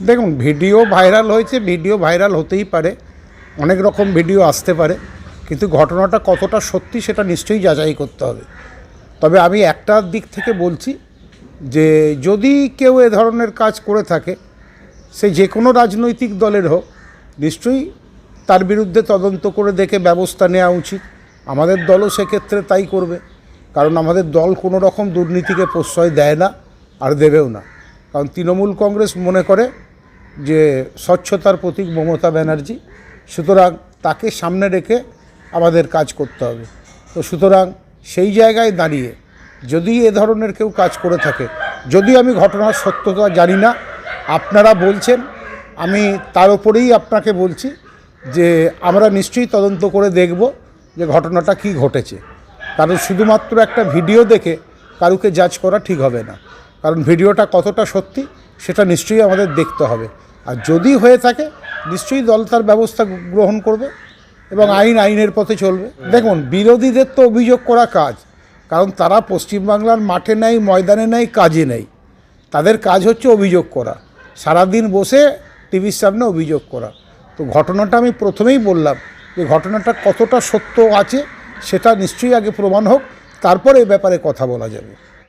দেখুন, video viral হয়েছে, video viral হতেই পারে, অনেক রকম ভিডিও আসতে পারে, কিন্তু ঘটনাটা কতটা সত্যি সেটা নিশ্চয়ই যাচাই করতে হবে। তবে আমি একটা দিক থেকে বলছি যে যদি কেউ এ ধরনের কাজ করে থাকে, সে যে কোনো রাজনৈতিক দলের হোক, নিশ্চয়ই তার বিরুদ্ধে তদন্ত করে দেখে ব্যবস্থা নেওয়া উচিত। আমাদের দলও সেক্ষেত্রে তাই করবে, কারণ আমাদের দল কোনো রকম দুর্নীতিকে প্রশ্রয় দেয় না আর দেবেও না। কারণ তৃণমূল কংগ্রেস মনে করে যে স্বচ্ছতার প্রতীক মমতা ব্যানার্জি, সুতরাং তাকে সামনে রেখে আমাদের কাজ করতে হবে। তো সুতরাং সেই জায়গায় দাঁড়িয়ে যদি এ ধরনের কেউ কাজ করে থাকে, যদি আমি ঘটনার সত্যতা জানি না, আপনারা বলছেন, আমি তার উপরেই আপনাকে বলছি যে আমরা নিশ্চয়ই তদন্ত করে দেখব যে ঘটনাটা কি ঘটেছে। কারণ শুধুমাত্র একটা ভিডিও দেখে কারুকে জাজ করা ঠিক হবে না, কারণ ভিডিওটা কতটা সত্যি সেটা নিশ্চয়ই আমাদের দেখতে হবে। আর যদি হয়ে থাকে নিশ্চয়ই দল তার ব্যবস্থা গ্রহণ করবে এবং আইনের পথে চলবে। দেখুন, বিরোধীদের তো অভিযোগ করা কাজ, কারণ তারা পশ্চিমবাংলার মাঠে নেই, ময়দানে নেই, কাজে নেই। তাদের কাজ হচ্ছে অভিযোগ করা, সারাদিন বসে টিভির সামনে অভিযোগ করা। তো ঘটনাটা আমি প্রথমেই বললাম যে ঘটনাটা কতটা সত্য আছে সেটা নিশ্চয়ই আগে প্রমাণ হোক, তারপর এ ব্যাপারে কথা বলা যাবে।